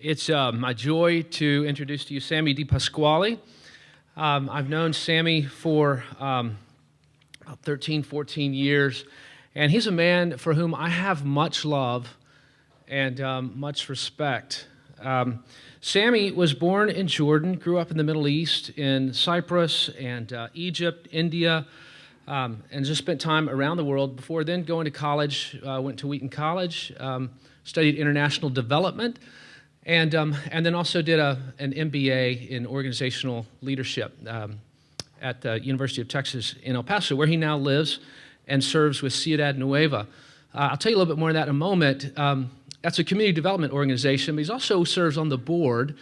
It's my joy to introduce to you Sami Dipasquale. I've known Sami for about 13, 14 years, and he's a man for whom I have much love and much respect. Sami was born in Jordan, grew up in the Middle East, in Cyprus and Egypt, India, and just spent time around the world before then going to college. Went to Wheaton College, studied international development, and then also did an MBA in organizational leadership at the University of Texas in El Paso, where he now lives and serves with Ciudad Nueva. I'll tell you a little bit more of that in a moment. That's a community development organization, but he also serves on the board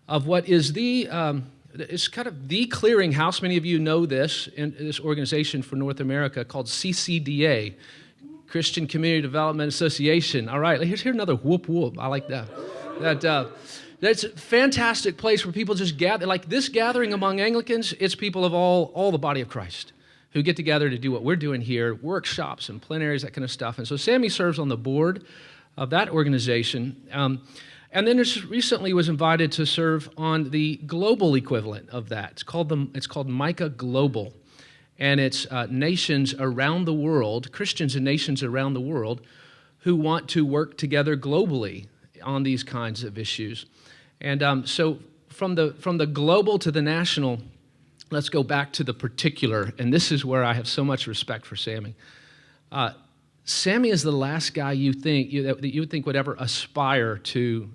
of what is it's kind of the clearinghouse. Many of you know this, in this organization for North America called CCDA, Christian Community Development Association. All right, here's another whoop whoop. I like that. That's a fantastic place where people just gather. Like this gathering among Anglicans, it's people of all the body of Christ who get together to do what we're doing here, workshops and plenaries, that kind of stuff. And so Sami serves on the board of that organization. And then just recently was invited to serve on the global equivalent of that. It's called Micah Global. And it's nations around the world, Christians and nations around the world, who want to work together globally on these kinds of issues. And so from the global to the national, let's go back to the particular, and this is where I have so much respect for Sami. Sami is the last guy that you would think would ever aspire to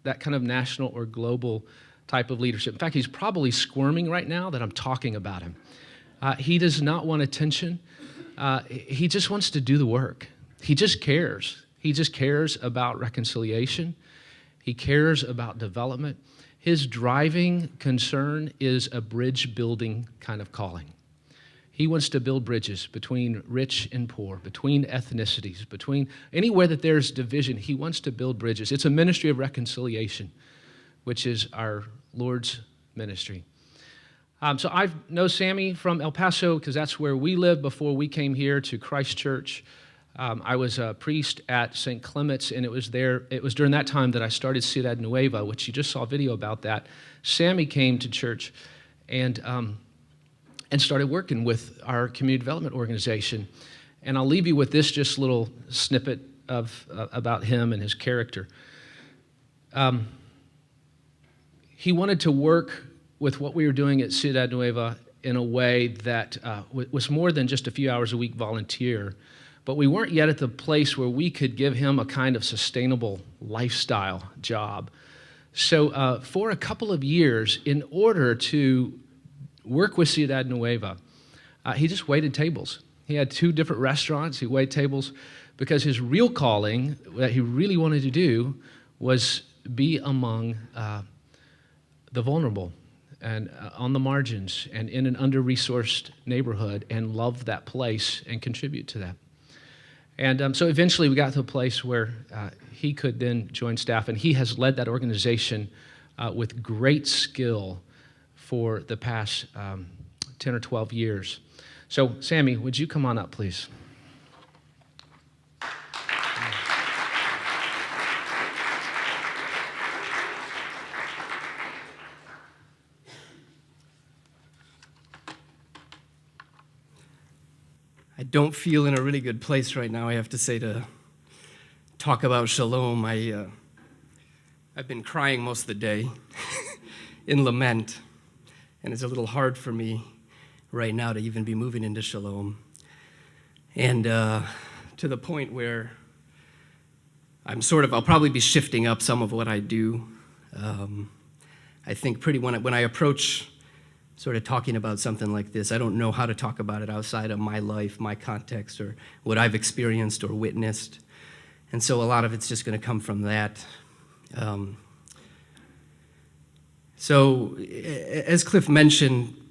that kind of national or global type of leadership. In fact, he's probably squirming right now that I'm talking about him. He does not want attention. He just wants to do the work. He just cares. He just cares about reconciliation. He cares about development. His driving concern is a bridge-building kind of calling. He wants to build bridges between rich and poor, between ethnicities, between anywhere that there's division. He wants to build bridges. It's a ministry of reconciliation, which is our Lord's ministry. So I know Sami from El Paso because that's where we lived before we came here to Christ Church. I was a priest at St. Clement's, and it was during that time that I started Ciudad Nueva, which you just saw a video about that. Sami came to church and started working with our community development organization. And I'll leave you with this just little snippet about him and his character. He wanted to work with what we were doing at Ciudad Nueva in a way that was more than just a few hours a week volunteer, but we weren't yet at the place where we could give him a kind of sustainable lifestyle job. So for a couple of years, in order to work with Ciudad Nueva, he just waited tables. He had 2 different restaurants. He waited tables because his real calling that he really wanted to do was be among the vulnerable and on the margins and in an under-resourced neighborhood and love that place and contribute to that. And so eventually we got to a place where he could then join staff, and he has led that organization with great skill for the past 10 or 12 years. So, Sami, would you come on up, please? I don't feel in a really good place right now, I have to say, to talk about Shalom. I've been crying most of the day in lament, and it's a little hard for me right now to even be moving into Shalom. And to the point where I'll probably be shifting up some of what I do. I think when I approach sort of talking about something like this, I don't know how to talk about it outside of my life, my context, or what I've experienced or witnessed. And so a lot of it's just going to come from that. So as Cliff mentioned,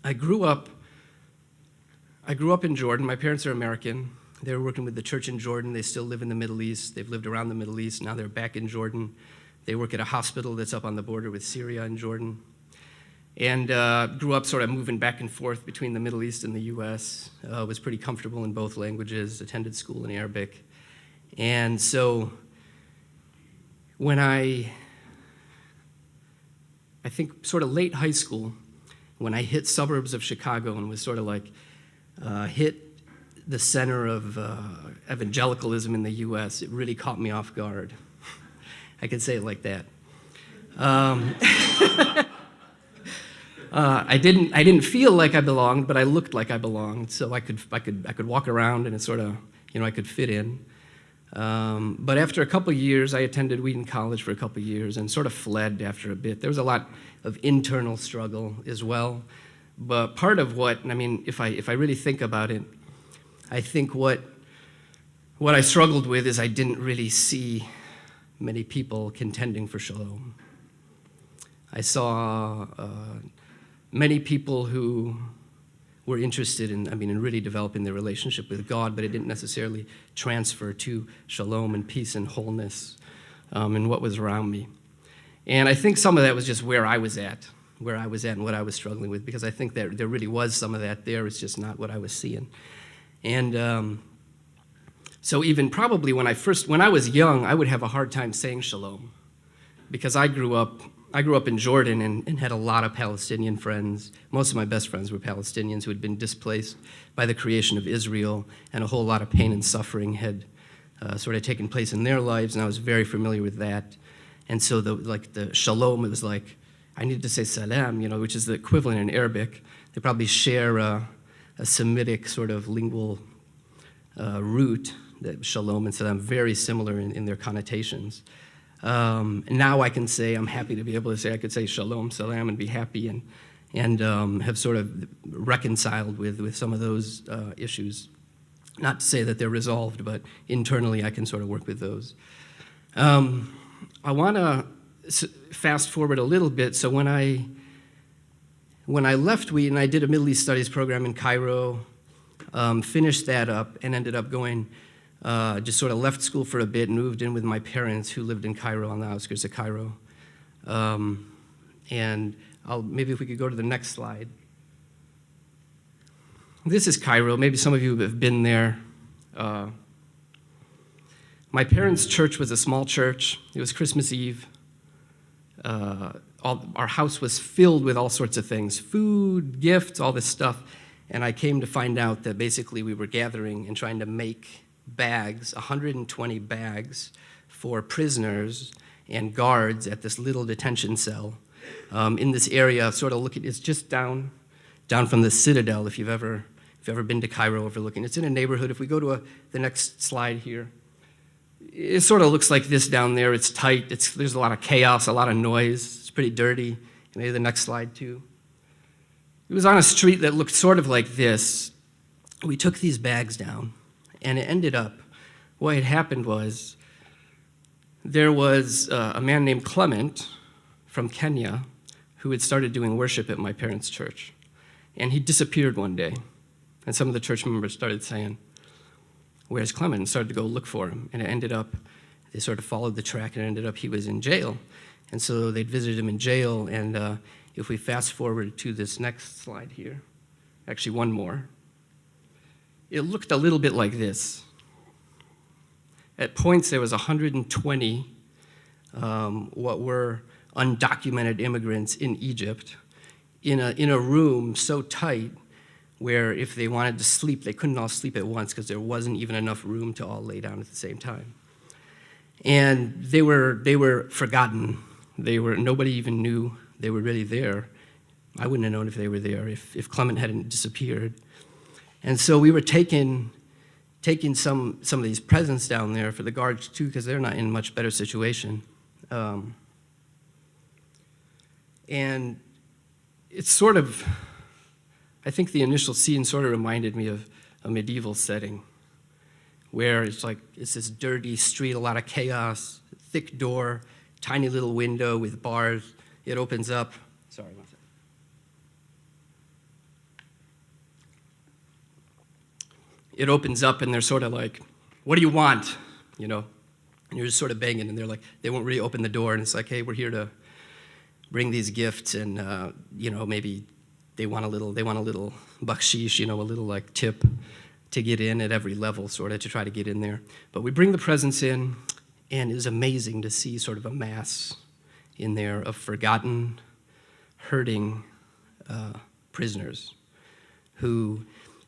I grew up in Jordan. My parents are American. They were working with the church in Jordan. They still live in the Middle East. They've lived around the Middle East. Now they're back in Jordan. They work at a hospital that's up on the border with Syria and Jordan. And grew up sort of moving back and forth between the Middle East and the U.S. Was pretty comfortable in both languages, attended school in Arabic. And so when I think, sort of late high school, when I hit suburbs of Chicago and was sort of like hit the center of evangelicalism in the U.S., it really caught me off guard. I could say it like that. I didn't feel like I belonged, but I looked like I belonged. So I could walk around and it sort of, I could fit in. But after a couple of years, I attended Wheaton College for a couple of years and sort of fled after a bit. There was a lot of internal struggle as well. But part of if I really think about it, I think what I struggled with is I didn't really see many people contending for shalom. I saw many people who were interested in really developing their relationship with God, but it didn't necessarily transfer to shalom and peace and wholeness in what was around me. And I think some of that was just where I was at and what I was struggling with, because I think that there really was some of that there. It's just not what I was seeing. And so even probably when I was young, I would have a hard time saying shalom, because I grew up in Jordan and had a lot of Palestinian friends. Most of my best friends were Palestinians who had been displaced by the creation of Israel, and a whole lot of pain and suffering had sort of taken place in their lives, and I was very familiar with that. And so the shalom, it was like, I needed to say salam, which is the equivalent in Arabic. They probably share a Semitic sort of lingual root, that shalom and salam, very similar in their connotations. Now I can say, I'm happy to be able to say, I could say shalom, salam, and be happy, and have sort of reconciled with some of those issues. Not to say that they're resolved, but internally I can sort of work with those. I want to fast forward a little bit. So when I left Wheaton, I did a Middle East Studies program in Cairo, finished that up, and ended up going, just sort of left school for a bit and moved in with my parents who lived in Cairo, on the outskirts of Cairo. And maybe if we could go to the next slide. This is Cairo. Maybe some of you have been there. My parents' church was a small church. It was Christmas Eve. Our house was filled with all sorts of things, food, gifts, all this stuff. And I came to find out that basically we were gathering and trying to make bags, 120 bags, for prisoners and guards at this little detention cell in this area. Sort of it's just down from the Citadel, if you've ever been to Cairo overlooking. It's in a neighborhood. If we go to the next slide here, it sort of looks like this down there. It's tight. There's a lot of chaos, a lot of noise. It's pretty dirty. Maybe the next slide too. It was on a street that looked sort of like this. We took these bags down, and it ended up, what had happened was, there was a man named Clement from Kenya who had started doing worship at my parents' church. And he disappeared one day. And some of the church members started saying, "Where's Clement?" and started to go look for him. And it ended up, they sort of followed the track, and it ended up he was in jail. And so they'd visited him in jail. And if we fast forward to this next slide here, actually one more, it looked a little bit like this. At points, there was 120 what were undocumented immigrants in Egypt in a room so tight where if they wanted to sleep, they couldn't all sleep at once because there wasn't even enough room to all lay down at the same time. And they were forgotten. Nobody even knew they were really there. I wouldn't have known if they were there if Clement hadn't disappeared. And so we were taking some of these presents down there for the guards too, because they're not in much better situation. And it's sort of, I think the initial scene sort of reminded me of a medieval setting where it's this dirty street, a lot of chaos, thick door, tiny little window with bars. It opens up. Sorry, one second. It opens up and they're sort of like, "What do you want?" And you're just sort of banging, and they won't really open the door, and it's like, "Hey, we're here to bring these gifts," and maybe they want a little bakshish, a little tip to get in at every level, sort of to try to get in there. But we bring the presents in, and it was amazing to see sort of a mass in there of forgotten, hurting prisoners who,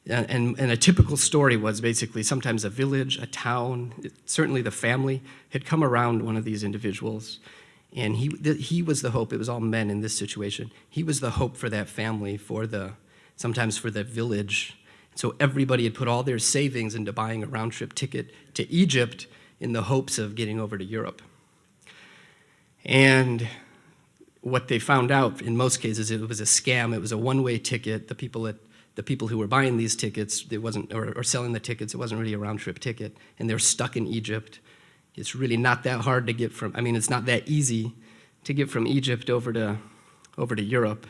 and a typical story was basically sometimes a village, a town, certainly the family had come around one of these individuals, and he was the hope. It was all men in this situation. He was the hope for that family, sometimes for the village. So everybody had put all their savings into buying a round-trip ticket to Egypt in the hopes of getting over to Europe. And what they found out, in most cases, it was a scam. It was a one-way ticket. The people who were buying these tickets, or selling the tickets, it wasn't really a round-trip ticket, and they're stuck in Egypt. It's really not that hard to get it's not that easy to get from Egypt over to Europe,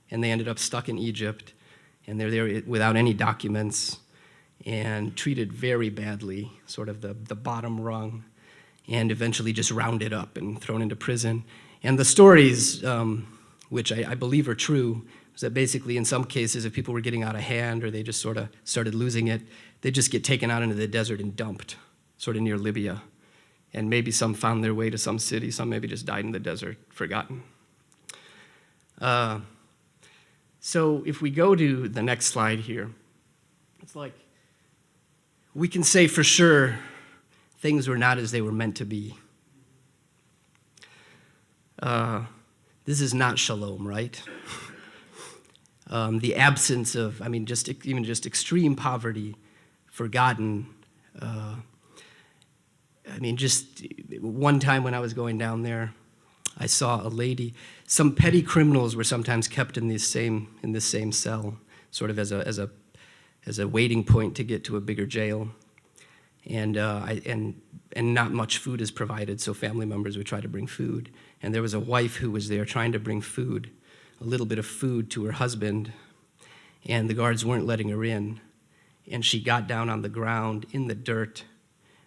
and they ended up stuck in Egypt, and they're there without any documents and treated very badly, sort of the bottom rung, and eventually just rounded up and thrown into prison. And the stories, which I believe are true, is that basically in some cases if people were getting out of hand or they just sort of started losing it, they'd just get taken out into the desert and dumped, sort of near Libya. And maybe some found their way to some city, some maybe just died in the desert, forgotten. So if we go to the next slide here, it's like we can say for sure things were not as they were meant to be. This is not shalom, right? The absence of, even just extreme poverty, forgotten. Just one time when I was going down there, I saw a lady. Some petty criminals were sometimes kept in this same cell, sort of as a waiting point to get to a bigger jail. And not much food is provided, so family members would try to bring food. And there was a wife who was there trying to bring food, a little bit of food to her husband, and the guards weren't letting her in. And she got down on the ground in the dirt,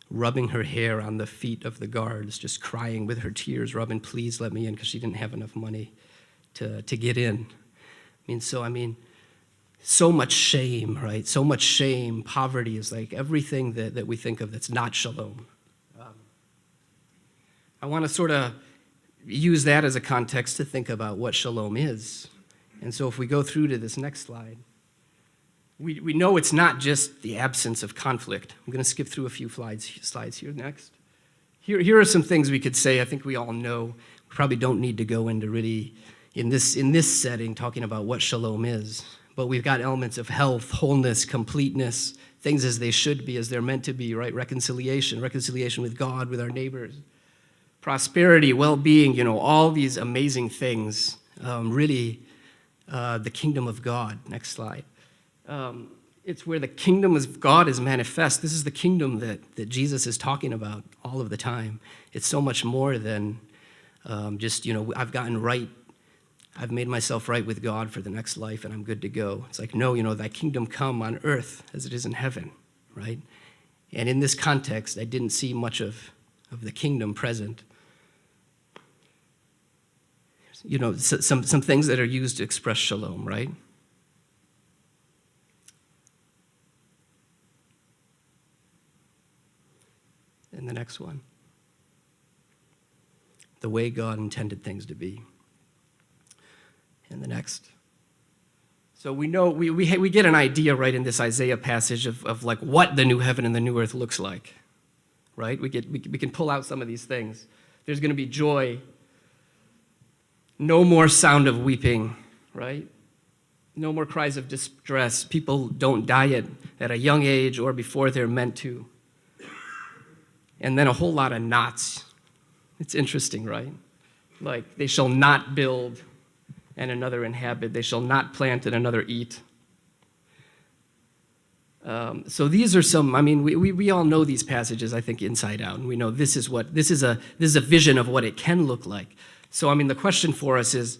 rubbing her hair on the feet of the guards, just crying with her tears, rubbing, please let me in, because she didn't have enough money to get in. So much shame, right? So much shame. Poverty is like everything that we think of that's not shalom. I want to sort of use that as a context to think about what shalom is. And so if we go through to this next slide, we know it's not just the absence of conflict. I'm going to skip through a few slides here next. Here are some things we could say. I think we all know. We probably don't need to go into really, in this setting, talking about what shalom is. But we've got elements of health, wholeness, completeness, things as they should be, as they're meant to be, right? Reconciliation with God, with our neighbors. Prosperity, well-being, all these amazing things. The kingdom of God. Next slide. It's where the kingdom of God is manifest. This is the kingdom that Jesus is talking about all of the time. It's so much more than I've gotten right. I've made myself right with God for the next life, and I'm good to go. It's like, no, thy kingdom come on earth as it is in heaven, right? And in this context, I didn't see much of the kingdom present. Some things that are used to express shalom, right? And the next one. The way God intended things to be. And the next. So we know, we get an idea, right, in this Isaiah passage of like what the new heaven and the new earth looks like, right? We can pull out some of these things. There's going to be joy. No more sound of weeping, right? No more cries of distress. People don't die at a young age or before they're meant to. And then a whole lot of knots. It's interesting, right? Like, they shall not build and another inhabit. They shall not plant and another eat. So these are some, we all know these passages, I think, inside out. And we know this is a vision of what it can look like. So, the question for us is,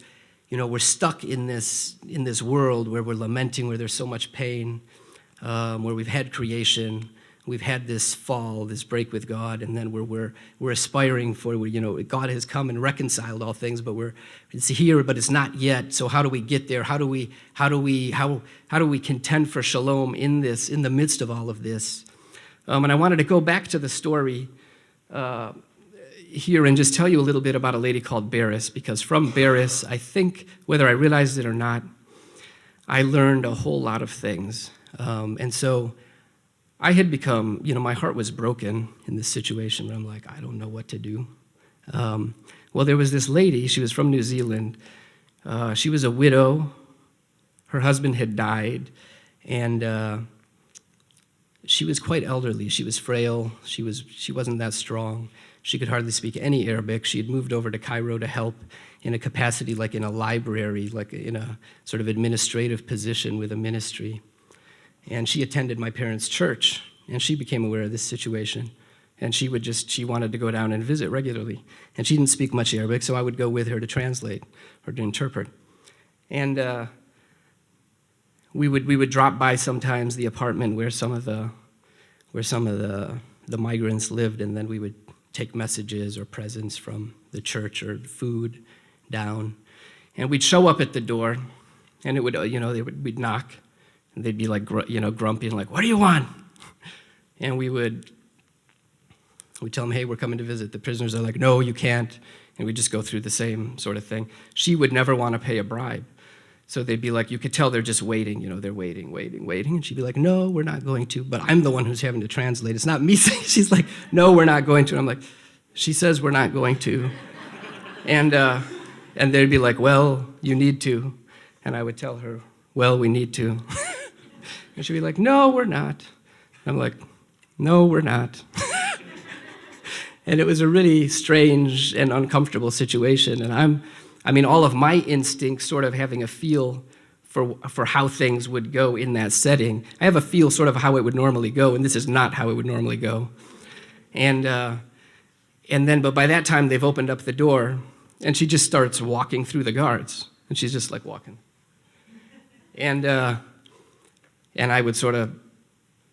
we're stuck in this world where we're lamenting, where there's so much pain, where we've had creation, we've had this fall, this break with God, and then we're aspiring for, God has come and reconciled all things, but it's here, but it's not yet. So how do we get there? How do we contend for shalom in the midst of all of this? And I wanted to go back to the story here and just tell you a little bit about a lady called Baris, because from Baris, I think, whether I realized it or not, I learned a whole lot of things. And so I had become, my heart was broken in this situation where I'm like, I don't know what to do. Well, there was this lady, she was from New Zealand. She was a widow. Her husband had died, and she was quite elderly. She was frail. She wasn't that strong. She could hardly speak any Arabic. She had moved over to Cairo to help in a capacity like in a library, like in a sort of administrative position with a ministry. And she attended my parents' church, and she became aware of this situation. And she wanted to go down and visit regularly. And she didn't speak much Arabic, so I would go with her to translate or to interpret. And we would drop by sometimes the apartment where some of the migrants lived, and then we would take messages or presents from the church or food down. And we'd show up at the door, and it would, we'd knock, and they'd be like, grumpy and like, what do you want? And we'd tell them, hey, we're coming to visit. The prisoners are like, no, you can't. And we'd just go through the same sort of thing. She would never want to pay a bribe. So they'd be like, you could tell they're just waiting, they're waiting. And she'd be like, no, we're not going to. But I'm the one who's having to translate. It's not me saying, she's like, no, we're not going to. And I'm like, she says we're not going to. And they'd be like, well, you need to. And I would tell her, well, we need to. And she'd be like, no, we're not. I'm like, no, we're not. And it was a really strange and uncomfortable situation. And all of my instincts sort of having a feel for how things would go in that setting. I have a feel sort of how it would normally go, and this is not how it would normally go. But by that time, they've opened up the door, and she just starts walking through the guards. And she's just like walking. And I would sort of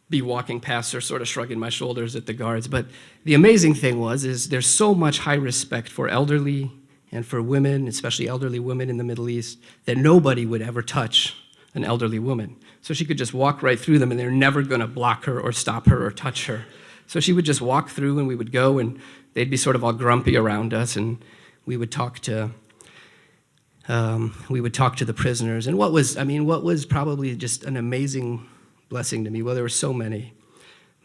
be walking past her, sort of shrugging my shoulders at the guards. But the amazing thing is there's so much high respect for elderly and for women, especially elderly women in the Middle East, that nobody would ever touch an elderly woman. So she could just walk right through them, and they're never going to block her or stop her or touch her. So she would just walk through, and we would go, and they'd be sort of all grumpy around us, and we would talk to the prisoners. And what was probably just an amazing blessing to me, well, there were so many,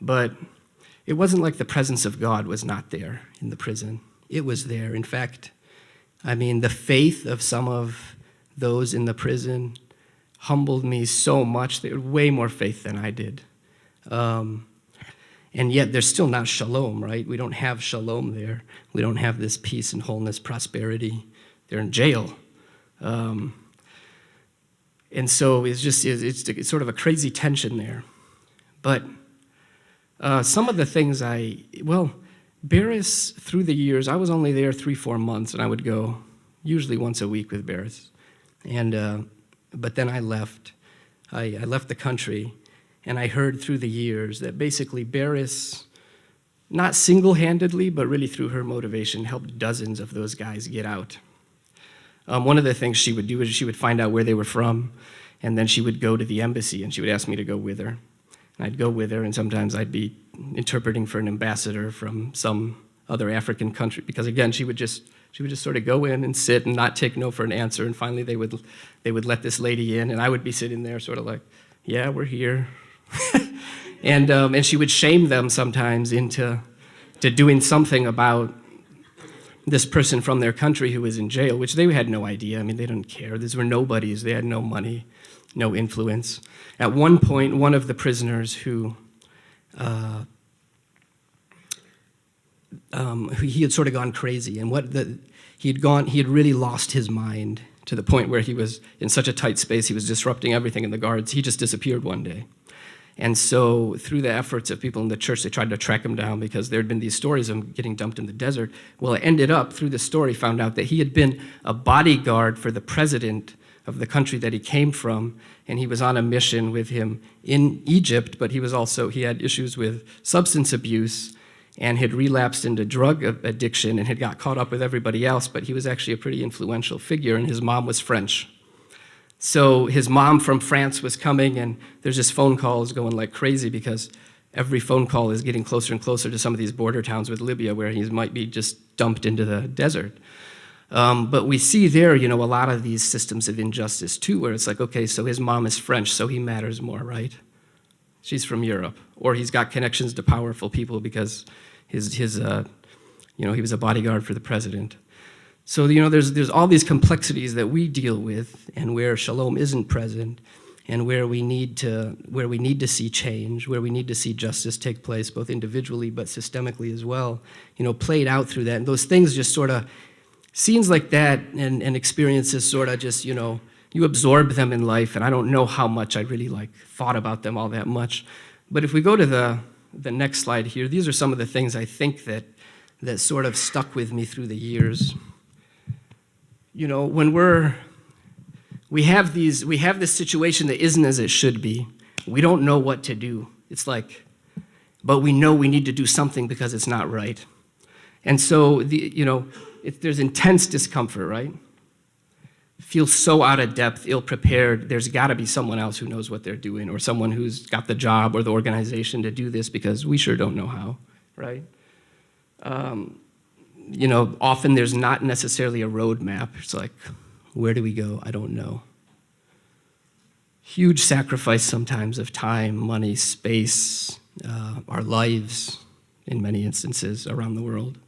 but it wasn't like the presence of God was not there in the prison. It was there. In fact, the faith of some of those in the prison humbled me so much. They had way more faith than I did. And yet there's still not shalom, right? We don't have shalom there. We don't have this peace and wholeness, prosperity. They're in jail. And so it's sort of a crazy tension there. But some of the things Baris, through the years, I was only there 3-4 months, and I would go usually once a week with Baris. But then I left. I left the country, and I heard through the years that basically Baris, not single-handedly, but really through her motivation, helped dozens of those guys get out. One of the things she would do is she would find out where they were from, and then she would go to the embassy, and she would ask me to go with her. And I'd go with her, and sometimes I'd be interpreting for an ambassador from some other African country, because again, she would just sort of go in and sit and not take no for an answer, and finally they would let this lady in, and I would be sitting there sort of like, yeah, we're here. And she would shame them sometimes into doing something about this person from their country who was in jail, which they had no idea. They didn't care. These were nobodies. They had no money, no influence. At one point, one of the prisoners who he had sort of gone crazy, and he had really lost his mind to the point where he was in such a tight space, he was disrupting everything in the guards. He just disappeared one day. And so through the efforts of people in the church, they tried to track him down because there had been these stories of him getting dumped in the desert. Well, it ended up, through the story, found out that he had been a bodyguard for the president of the country that he came from, and he was on a mission with him in Egypt, but he had issues with substance abuse and had relapsed into drug addiction and had got caught up with everybody else, but he was actually a pretty influential figure, and his mom was French. So his mom from France was coming, and there's just phone calls going like crazy because every phone call is getting closer and closer to some of these border towns with Libya where he might be just dumped into the desert. But we see there, a lot of these systems of injustice too, where it's like, okay, so his mom is French, so he matters more, right? She's from Europe. Or he's got connections to powerful people because he was a bodyguard for the president. So, there's all these complexities that we deal with, and where Shalom isn't present, and where we need to see change, where we need to see justice take place, both individually but systemically as well, played out through that. And those things just sort of, scenes like that and experiences sort of just, you absorb them in life, and I don't know how much I really thought about them all that much. But if we go to the next slide here, these are some of the things I think that sort of stuck with me through the years. When we have this situation that isn't as it should be. We don't know what to do. It's but we know we need to do something because it's not right. And so, there's intense discomfort, right? Feel so out of depth, ill-prepared. There's got to be someone else who knows what they're doing, or someone who's got the job or the organization to do this, because we sure don't know how, right? Often there's not necessarily a roadmap. It's where do we go? I don't know. Huge sacrifice sometimes of time, money, space, our lives in many instances around the world.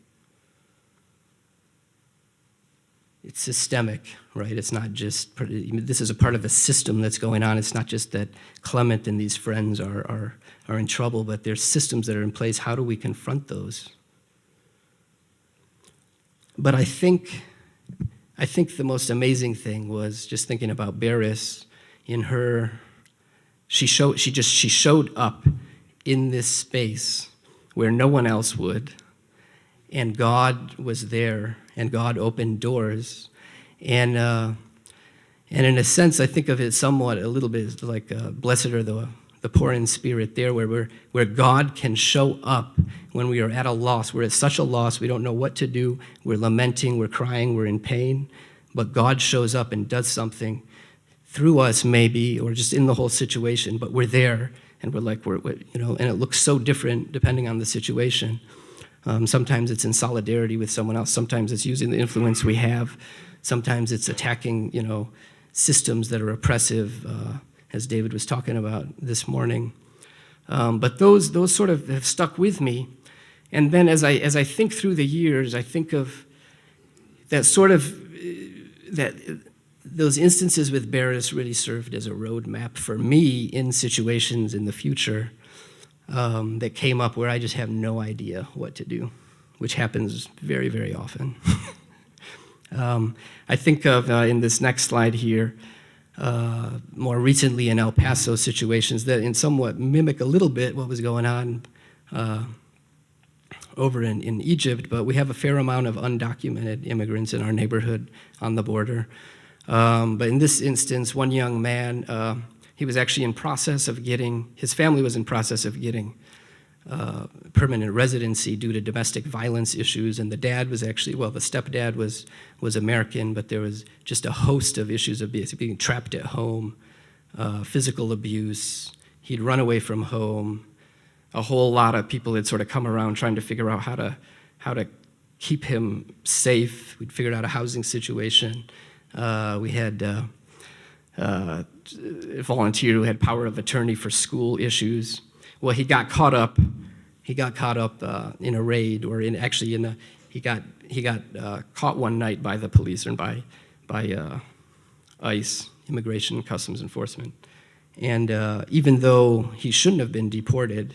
It's systemic, right? It's not just, this is a part of a system that's going on. It's not just that Clement and these friends are in trouble, but there's systems that are in place. How do we confront those? But I think the most amazing thing was just thinking about Beres. She showed up in this space where no one else would, and God was there, and God opened doors, and in a sense, I think of it somewhat a little bit like blessed are the poor in spirit there, where God can show up when we are at a loss. We're at such a loss, we don't know what to do. We're lamenting, we're crying, we're in pain, but God shows up and does something through us, maybe, or just in the whole situation. But we're there, and we're and it looks so different depending on the situation. Sometimes it's in solidarity with someone else. Sometimes it's using the influence we have. Sometimes it's attacking, systems that are oppressive, as David was talking about this morning. But those sort of have stuck with me. And then as I think through the years, I think of that those instances with Beres really served as a roadmap for me in situations in the future that came up where I just have no idea what to do, which happens very, very often. I think of, in this next slide here, more recently in El Paso situations that in somewhat mimic a little bit what was going on over in Egypt, but we have a fair amount of undocumented immigrants in our neighborhood on the border. But in this instance, one young man, he was actually his family was in process of getting permanent residency due to domestic violence issues, and the dad was actually, the stepdad was American, but there was just a host of issues of being trapped at home, physical abuse. He'd run away from home. A whole lot of people had sort of come around trying to figure out how to keep him safe. We'd figured out a housing situation. We had a volunteer who had power of attorney for school issues. Well, he got caught up in a raid, or he got caught one night by the police and by ICE, Immigration and Customs Enforcement. And even though he shouldn't have been deported,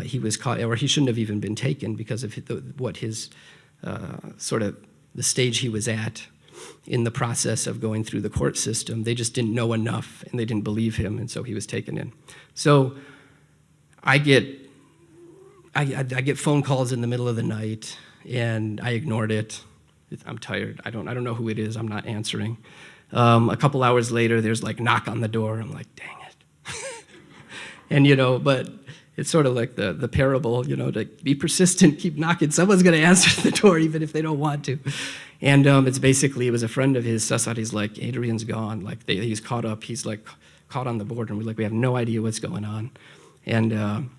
he was caught, or he shouldn't have even been taken because of the stage he was at in the process of going through the court system. They just didn't know enough, and they didn't believe him, and so he was taken in. So I get phone calls in the middle of the night, and I ignored it. I'm tired. I don't know who it is. I'm not answering. A couple hours later, there's knock on the door. I'm like, dang it. And but it's sort of like the parable, to be persistent, keep knocking. Someone's going to answer the door even if they don't want to. And it was a friend of his. He's like, Adrian's gone. He's caught up. He's caught on the border, and we have no idea what's going on. And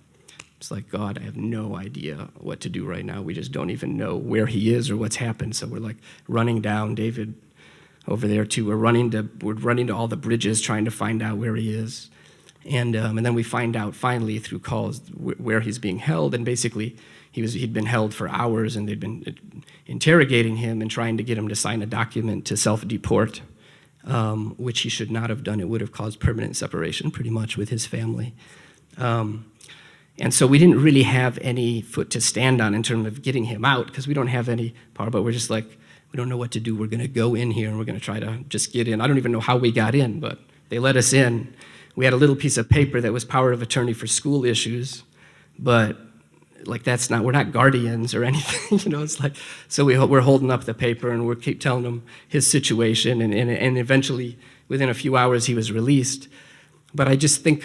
It's like, God, I have no idea what to do right now. We just don't even know where he is or what's happened. So we're like running down, David over there too. We're running to all the bridges trying to find out where he is. And then we find out finally through calls where he's being held. And basically he'd been held for hours, and they'd been interrogating him and trying to get him to sign a document to self-deport, which he should not have done. It would have caused permanent separation pretty much with his family. And so we didn't really have any foot to stand on in terms of getting him out, because we don't have any power, but we're just like, we don't know what to do. We're going to go in here and we're going to try to just get in. I don't even know how we got in, but they let us in. We had a little piece of paper that was power of attorney for school issues, but like we're not guardians or anything, it's like, so we're holding up the paper and we keep telling him his situation, and eventually within a few hours he was released. But I just think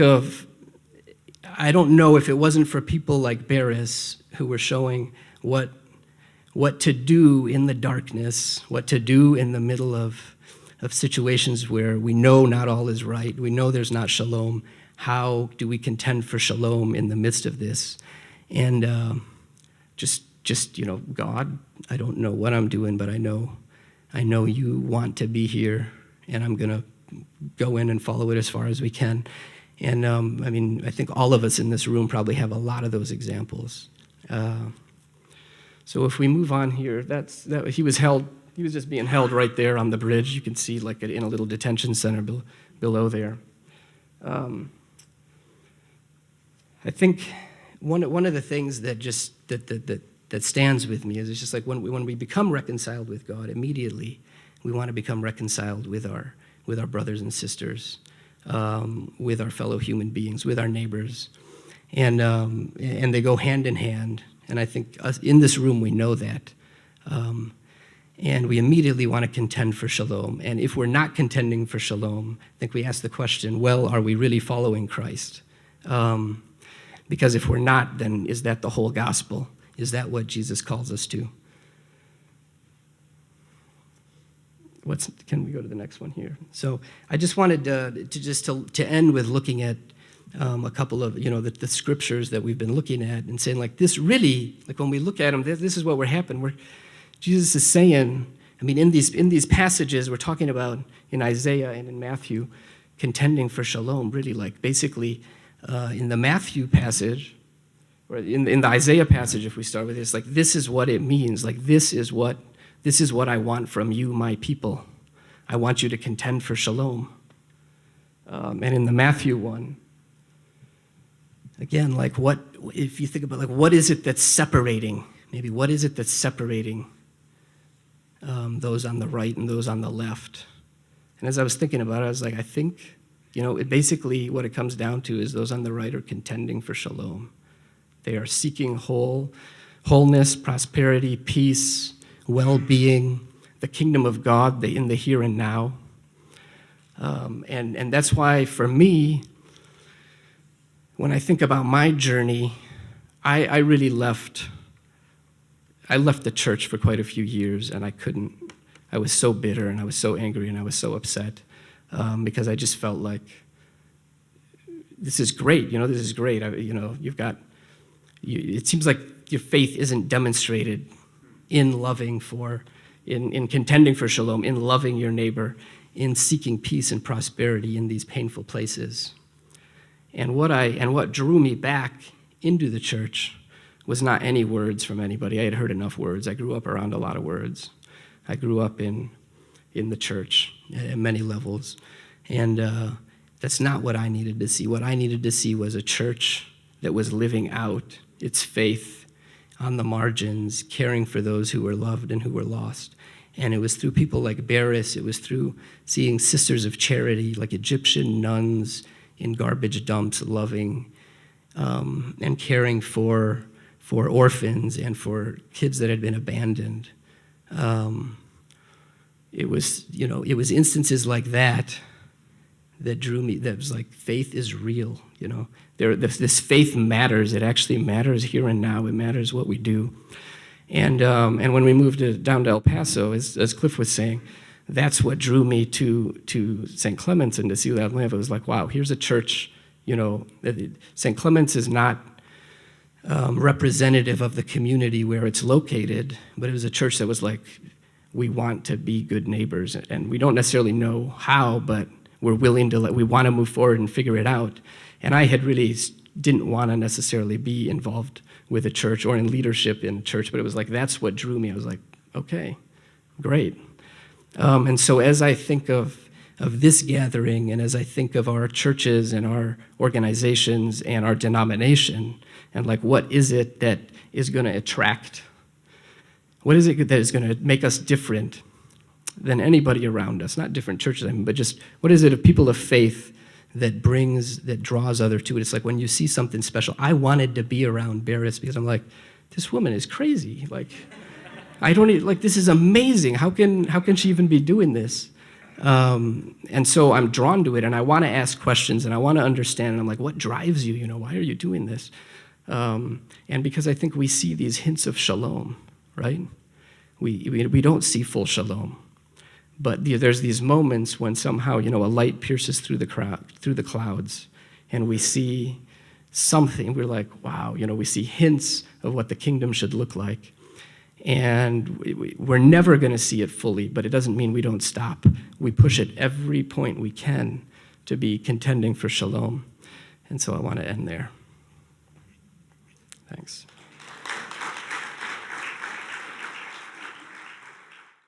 I don't know if it wasn't for people like Barris who were showing what to do in the darkness, what to do in the middle of situations where we know not all is right, we know there's not shalom. How do we contend for shalom in the midst of this? And God, I don't know what I'm doing, but I know you want to be here, and I'm going to go in and follow it as far as we can. And I think all of us in this room probably have a lot of those examples. So if we move on here, he was just being held right there on the bridge. You can see like in a little detention center below there. I think one of the things that just that stands with me is it's just like when we become reconciled with God, immediately we want to become reconciled with our brothers and sisters, with our fellow human beings, with our neighbors, and they go hand in hand. And I think us in this room, we know that. And we immediately want to contend for shalom. And if we're not contending for shalom, I think we ask the question, well, are we really following Christ? Because if we're not, then is that the whole gospel? Is that what Jesus calls us to? Can we go to the next one here? So I just wanted to end with looking at a couple of, the scriptures that we've been looking at and saying, like, this really, like when we look at them, this is what we're happening. Jesus is saying, in these passages we're talking about in Isaiah and in Matthew, contending for shalom, really, like basically in the Matthew passage, or in the Isaiah passage, if we start with this, like this is what it means, like this is what I want from you, my people. I want you to contend for shalom. And in the Matthew one, again, like if you think about like what is it that's separating? Maybe what is it that's separating those on the right and those on the left? And as I was thinking about it, I was like, I think, it basically what it comes down to is those on the right are contending for shalom. They are seeking wholeness, prosperity, peace, well-being, the kingdom of God in the here and now. And that's why, for me, when I think about my journey, I really left the church for quite a few years, and I was so bitter, and I was so angry, and I was so upset, because I just felt like, this is great, this is great. It seems like your faith isn't demonstrated in loving in contending for shalom, in loving your neighbor, in seeking peace and prosperity in these painful places. And what drew me back into the church was not any words from anybody. I had heard enough words. I grew up around a lot of words. I grew up in the church at many levels. And that's not what I needed to see. What I needed to see was a church that was living out its faith on the margins, caring for those who were loved and who were lost. And it was through people like Barris. It was through seeing sisters of charity, like Egyptian nuns in garbage dumps, loving and caring for orphans and for kids that had been abandoned. It was instances like that drew me. That was like, faith is real. This faith matters. It actually matters here and now. It matters what we do. And when we moved down to El Paso, as Cliff was saying, that's what drew me to St. Clement's and to Ciudad Nueva. It was like, wow, here's a church. St. Clement's is not representative of the community where it's located, but it was a church that was like, we want to be good neighbors, and we don't necessarily know how, but we're willing to we want to move forward and figure it out. And I had really didn't want to necessarily be involved with a church or in leadership in a church, but it was like, that's what drew me. I was like, okay, great. And so as I think of this gathering, and as I think of our churches and our organizations and our denomination, and like, what is it that is going to attract? What is it that is going to make us different than anybody around us? Not different churches, but just what is it of people of faith that draws others to it? It's like when you see something special. I wanted to be around Barris because I'm like, this woman is crazy. Like, this is amazing. How can she even be doing this? And so I'm drawn to it, and I want to ask questions, and I want to understand. And I'm like, what drives you? Why are you doing this? And because I think we see these hints of shalom, right? We don't see full shalom, but there's these moments when somehow a light pierces through the clouds, and we see something. We're like, wow, we see hints of what the kingdom should look like. And we're never going to see it fully, but it doesn't mean we don't stop. We push at every point we can to be contending for shalom. And so I want to end there. Thanks.